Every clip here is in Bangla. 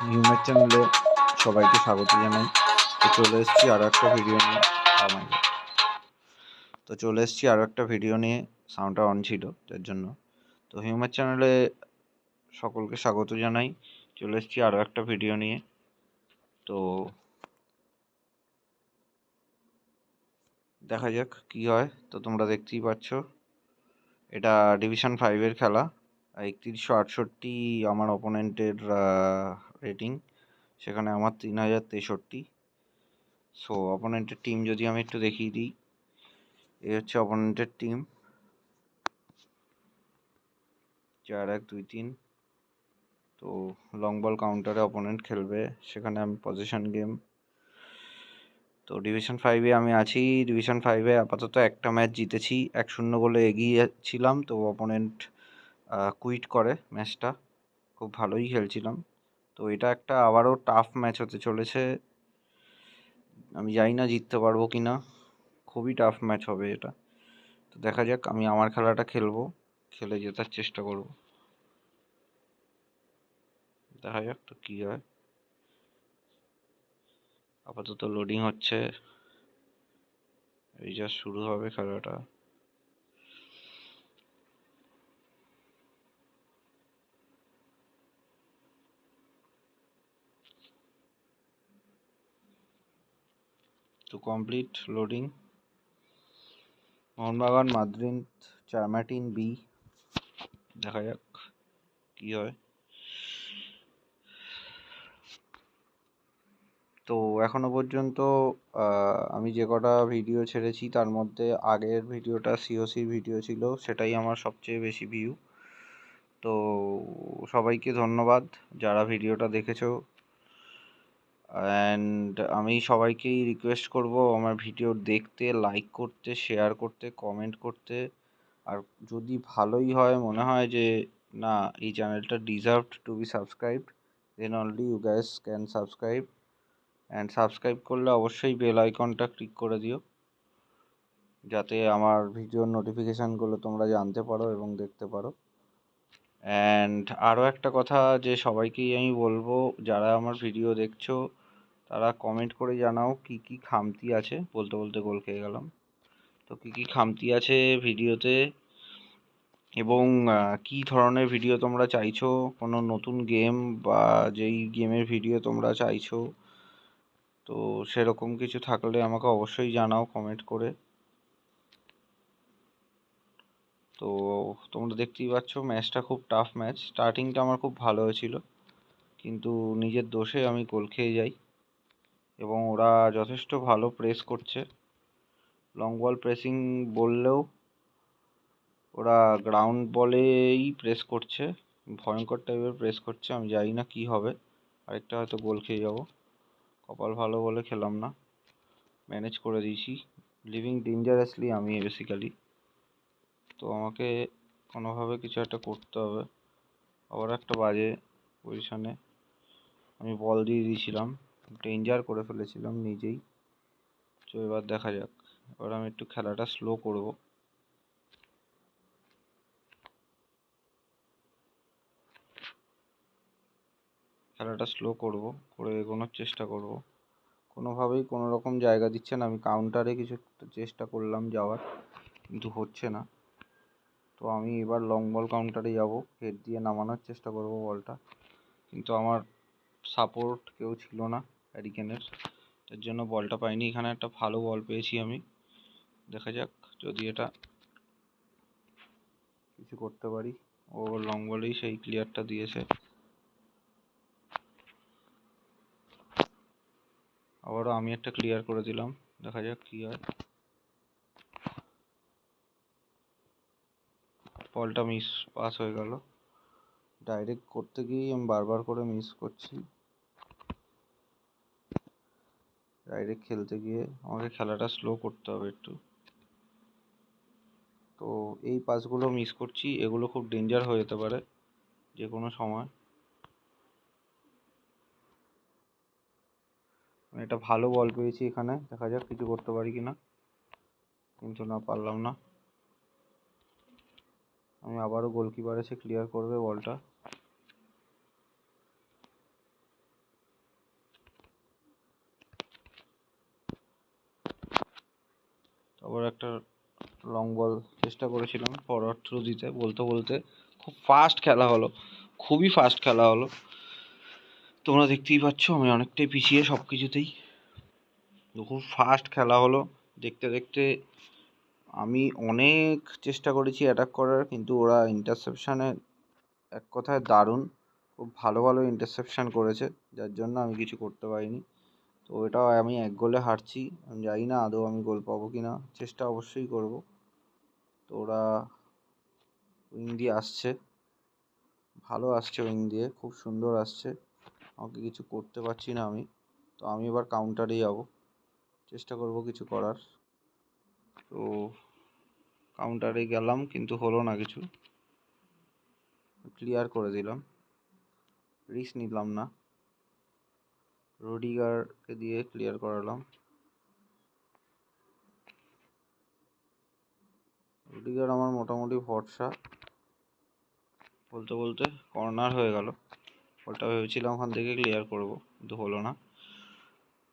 হিউম্যান চ্যানেলে সবাইকে স্বাগত জানাই। তো চলে এসেছি আরও একটা ভিডিও নিয়ে। সাউন্ডটা অন ছিল যার জন্য। তো হিউম্যান চ্যানেলে সকলকে স্বাগত জানাই। চলে এসেছি আরও একটা ভিডিও নিয়ে। তো দেখা যাক কি হয়। তো তোমরা দেখতেই পাচ্ছ, এটা ডিভিশন 5-এর খেলা। 3168 আমার অপোনেন্টের রেটিং, সেখানে আমার 3063। সো অপোনেন্টের টিম যদি আমি একটু দেখিয়ে দিই, এই হচ্ছে অপোনেন্টের টিম। 4-1-2-3। তো লং বল কাউন্টারে অপোনেন্ট খেলবে, সেখানে আমি পজিশন গেম। তো ডিভিশন 5-এ আমি আছি। ডিভিশন 5-এ আপাতত একটা ম্যাচ জিতেছি, 1-0 গোলে এগিয়ে ছিলাম। তো অপোনেন্ট কুইট করে ম্যাচটা। খুব ভালোই খেলছিলাম। তো এটা একটা আবারও টাফ ম্যাচ হতে চলেছে। আমি জানি না জিততে পারবো কি না, খুবই টাফ ম্যাচ হবে এটা। তো দেখা যাক, আমি আমার খেলাটা খেলবো, খেলে জেতার চেষ্টা করব। দেখা যাক তো কী হয়। আপাতত লোডিং হচ্ছে, এই যা শুরু হবে খেলাটা। তো কমপ্লিট লোডিং। মোহনবাগান মাদ্রিদ চারমাটিন বি। দেখা যাক কি হয়। তো এখনো পর্যন্ত আমি যে কটা ভিডিও ছেড়েছি তার মধ্যে আগের ভিডিওটা সিওসির ভিডিও ছিল, সেটাই আমার সবচেয়ে বেশি ভিউ। তো সবাইকে ধন্যবাদ যারা ভিডিওটা দেখেছো। অ্যান্ড আমি সবাইকেই রিকোয়েস্ট করব আমার ভিডিও দেখতে, লাইক করতে, শেয়ার করতে, কমেন্ট করতে। আর যদি ভালোই হয়, মনে হয় যে না এই চ্যানেলটা deserved to be subscribed, then only you guys can subscribe. And subscribe করলে অবশ্যই বেল আইকনটা ক্লিক করে দিও, যাতে আমার ভিডিওর নোটিফিকেশানগুলো তোমরা জানতে পারো এবং দেখতে পারো। অ্যান্ড আরও একটা কথা, যে সবাইকেই আমি বলবো, যারা আমার ভিডিও দেখছো তারা কমেন্ট করে জানাও কি কি খামতি আছে। বলতে বলতে গোল খেয়ে গেলাম। তো কি কি খামতি আছে ভিডিওতে, এবং কী ধরনের ভিডিও তোমরা চাইছো, কোনো নতুন গেম বা যেই গেমের ভিডিও তোমরা চাইছো। তো সেরকম কিছু থাকলে আমাকে অবশ্যই জানাও কমেন্ট করে। তো তোমরা দেখতেই পাচ্ছ ম্যাচটা খুব টাফ ম্যাচ। স্টার্টিংটা আমার খুব ভালো হয়েছিল, কিন্তু নিজের দোষে আমি গোল খেয়ে যাই। এবং ওরা যথেষ্ট ভালো প্রেস করছে, লং বল প্রেসিং বললেও ওরা গ্রাউন্ড বলেই প্রেস করছে, ভয়ঙ্কর টাইপের প্রেস করছে। আমি জানি না কী হবে, আরেকটা হয়তো গোল খেয়ে যাব। কপাল ভালো বলে খেলাম না, ম্যানেজ করে দিয়েছি। লিভিং ডেঞ্জারাসলি আমি বেসিক্যালি। তো আমাকে কোনোভাবে কিছু একটা করতে হবে। আবার একটা বাজে পজিশনে আমি বল দিয়ে দিয়েছিলাম, ডেঞ্জার করে ফেলেছিলাম নিজেই। তো এবার দেখা যাক। এবার আমি একটু খেলাটা স্লো করব। করে এগোনোর চেষ্টা করব। কোনোভাবেই কোনো রকম জায়গা দিচ্ছে না। আমি কাউন্টারে কিছু চেষ্টা করলাম যাওয়ার, কিন্তু হচ্ছে না। তো আমি এবার লং বল কাউন্টারে যাব, হেড দিয়ে নামানোর চেষ্টা করব বলটা। কিন্তু আমার সাপোর্ট কেউ ছিল না হ্যারিকেনের, তার জন্য বলটা পাইনি। এখানে একটা ভালো বল পেয়েছি আমি। দেখা যাক যদি এটা কিছু করতে পারি। ও লং বলেই সেই ক্লিয়ারটা দিয়েছে। আবারও আমি একটা ক্লিয়ার করে দিলাম, দেখা যাক কী হয়। বলটা পাস হয়ে গেল। ডাইরেক্ট করতে গিয়েই আমি বারবার করে মিস করছি। ডাইরেক্ট খেলতে গিয়ে আমাকে খেলাটা স্লো করতে হবে একটু। তো এই পাসগুলো মিস করছি, এগুলো খুব ডেঞ্জার হয়ে যেতে পারে যে কোনো সময়। আমি একটা ভালো বল পেয়েছি এখানে, দেখা যাক কিছু করতে পারি কি না। কিন্তু না, পারলাম না। আমি আবারও গোলকিপার এসে ক্লিয়ার করবে বলটা। একটা লং বল চেষ্টা করেছিলাম ফরওয়ার্ড থ্রো দিতে, বলতে বলতে খুব ফাস্ট খেলা হলো, খুবই ফাস্ট খেলা হলো। তোমরা দেখতেই পাচ্ছ আমি অনেকটাই পিছিয়ে সব কিছুতেই, খুব ফাস্ট খেলা হলো। দেখতে দেখতে আমি অনেক চেষ্টা করেছি অ্যাটাক করার, কিন্তু ওরা ইন্টারসেপশানে এক কথায় দারুণ, খুব ভালো ভালো ইন্টারসেপশান করেছে, যার জন্য আমি কিছু করতে পারিনি। তো এটাও আমি 1 গোলে হারছি। আমি জানি না আদৌ আমি গোল পাবো কি না, চেষ্টা অবশ্যই করব। তো ওরা উইং দিয়ে আসছে, ভালো আসছে উইং দিয়ে, খুব সুন্দর আসছে, আমাকে কিছু করতে পারছি না আমি। তো আমি এবার কাউন্টারে যাব, চেষ্টা করব কিছু করার। তো কাউন্টারে গেলাম কিন্তু হলো না কিছু, ক্লিয়ার করে দিলাম, রিস্ক নিলাম না, রুডিগারকে দিয়ে ক্লিয়ার করালাম। রুডিগার আমার মোটামুটি ভরসা। বলতে বলতে কর্নার হয়ে গেল, বলটা ভেবেছিলাম ওখান থেকে ক্লিয়ার করব, কিন্তু হলো না।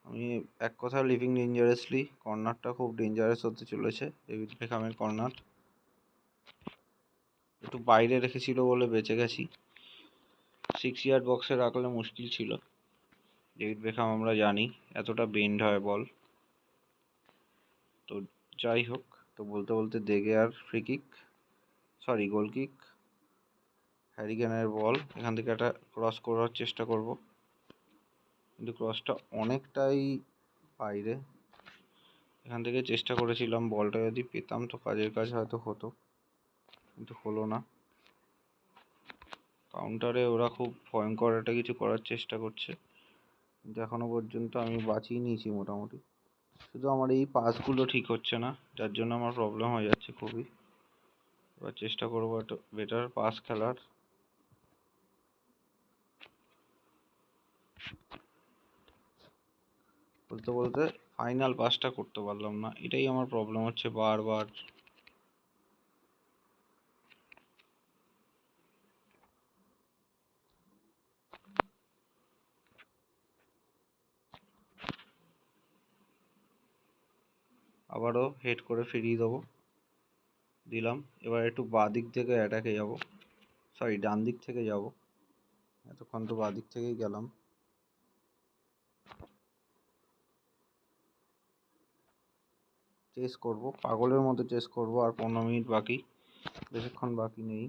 আমি এক কথা লিভিং ডেঞ্জারাসলি, কর্নারটা খুব ডেঞ্জারাস হতে চলেছে। ডেভিড বেকহামের কর্নার, একটু বাইরে রেখেছিল বলে বেঁচে গেছি, 6 ইয়ার্ড বক্সে রাখলে মুশকিল ছিল। ডেভিড বেকহাম আমরা জানি এতটা বেন্ড হয় বল। তো যাই হোক, তো বলতে বলতে দেগে আর free kick, sorry goal kick, Harry কেনের বল। এখান থেকে একটা ক্রস করার চেষ্টা করব, কিন্তু ক্রসটা অনেকটাই বাইরে। এখান থেকে চেষ্টা করেছিলাম, বলটা যদি পেতাম তো কাজের কাজ হয়তো হতো, কিন্তু হলো না। কাউন্টারে ওরা খুব ভয়ঙ্কর একটা কিছু করার চেষ্টা করছে, কিন্তু এখনো পর্যন্ত আমি বাঁচিয়ে নিয়েছি মোটামুটি। শুধু আমার এই পাসগুলো ঠিক হচ্ছে না, যার জন্য আমার প্রবলেম হয়ে যাচ্ছে খুবই। এবার চেষ্টা করবো একটা বেটার পাস খেলার। বলতে বলতে ফাইনাল পাসটা করতে পারলাম না, এটাই আমার প্রবলেম হচ্ছে বারবার। আবারও হেড করে ফিরিয়ে দেবো, দিলাম। এবার একটু বাঁ দিক থেকে অ্যাটাকে যাব, সরি ডান দিক থেকে যাব, এতক্ষণ তো বাঁ দিক থেকেই গেলাম। চেস করব, পাগলের মতো চেস করব। আর 15 মিনিট বাকি, বেশিক্ষণ বাকি নেই,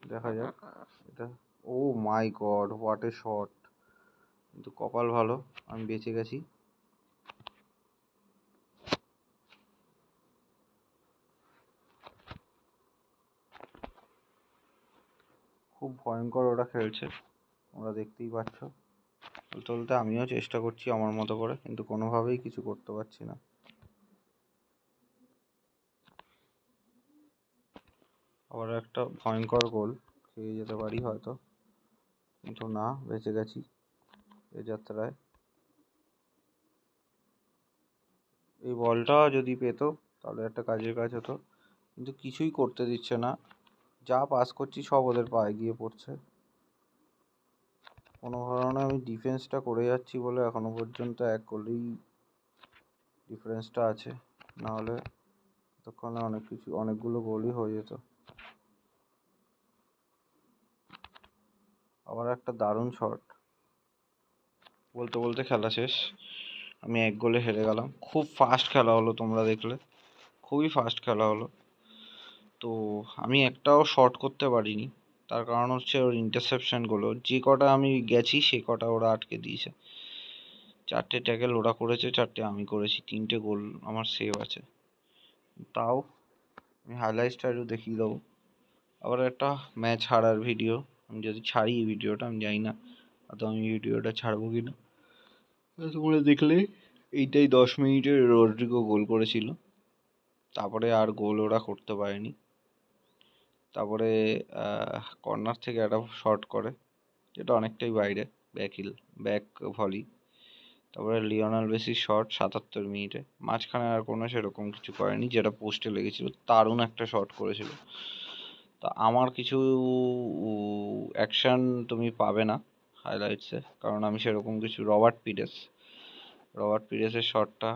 দেখা যাক এটা। ও মাই গড, হোয়াট এ শট! কিন্তু কপাল ভালো, আমি বেঁচে গেছি। খুব ভয়ঙ্কর ওরা খেলছে, তোমরা দেখতেই পাচ্ছ। বলতে বলতে আমিও চেষ্টা করছি আমার মতো করে, কিন্তু কোনোভাবেই কিছু করতে পারছি না। আবার একটা ভয়ঙ্কর গোল খেয়ে যেতে পারি হয়তো, কিন্তু না, বেঁচে গেছি এই যাত্রায়। এই বলটা যদি পেতো তাহলে একটা কাজের কাজ হতো, কিন্তু কিছুই করতে দিচ্ছে না। যা পাস করছি সব ওদের পায়ে গিয়ে পড়ছে। কোনো কারণে আমি ডিফেন্সটা করে যাচ্ছি বলে এখনো পর্যন্ত 1 গোলেই ডিফারেন্সটা আছে, নাহলে ততক্ষণে অনেকগুলো গোলই হয়ে যেত। আবার একটা দারুণ শট, বলতে বলতে খেলা শেষ, আমি 1 গোলে হেরে গেলাম। খুব ফাস্ট খেলা হলো, তোমরা দেখলে খুবই ফাস্ট খেলা হলো। তো আমি একটাও শট করতে পারিনি, তার কারণ হচ্ছে ওর ইন্টারসেপশানগুলো, যে কটা আমি গেছি সে কটা ওরা আটকে দিয়েছে। 4টে ট্যাকেল ওরা করেছে, 4টে আমি করেছি, 3টে গোল আমার সেভ আছে। তাও আমি হাইলাইটসটা একটু দেখিয়ে দেবো। আবার একটা ম্যাচ হারার ভিডিও, আমি যদি ছাড়ি এই ভিডিওটা, আমি জানি না তো আমি ভিডিওটা ছাড়বো কি না। তোমরা দেখলে এইটাই 10 মিনিটের রড্রিগো গোল করেছিল, তারপরে আর গোল ওরা করতে পারেনি। তারপরে কর্নার থেকে একটা শট করে, যেটা অনেকটাই বাইরে, ব্যাক ভলি। তারপরে লিওনেল মেসির শট 77 মিনিটে, মাঝখানে আর কোনো সেরকম কিছু করেনি, যেটা পোস্টে লেগেছিল, দারুণ একটা শট করেছিল। তো আমার কিছু অ্যাকশান তুমি পাবে না হাইলাইটসে, কারণ আমি সেরকম কিছু, রবার্ট পিরেসের শটটা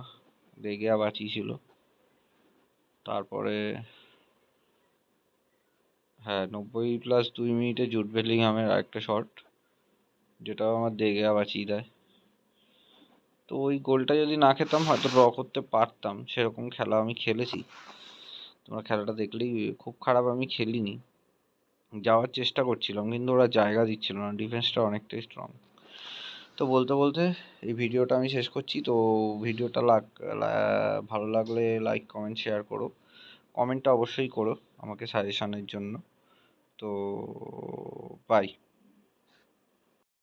দেগেয়া বাঁচিয়েছিল। তারপরে হ্যাঁ 90+2 মিনিটে জুড বেলিংহামের আরেকটা শট, যেটাও আমার দেগেয়া বাঁচিয়ে দেয়। তো ওই গোলটা যদি না খেতাম হয়তো ড্র করতে পারতাম, সেরকম খেলা আমি খেলেছি। তোমরা খেলাটা দেখলেই, খুব খারাপ আমি খেলিনি, যাওয়ার চেষ্টা করছিলাম কিন্তু ওরা জায়গা দিচ্ছিল না, ডিফেন্সটা অনেকটাই স্ট্রং। তো বলতে বলতে এই ভিডিওটা আমি শেষ করছি। তো ভিডিওটা ভালো লাগলে লাইক কমেন্ট শেয়ার করো, কমেন্টটা অবশ্যই করো আমাকে সাজেশনের জন্য। তো বাই।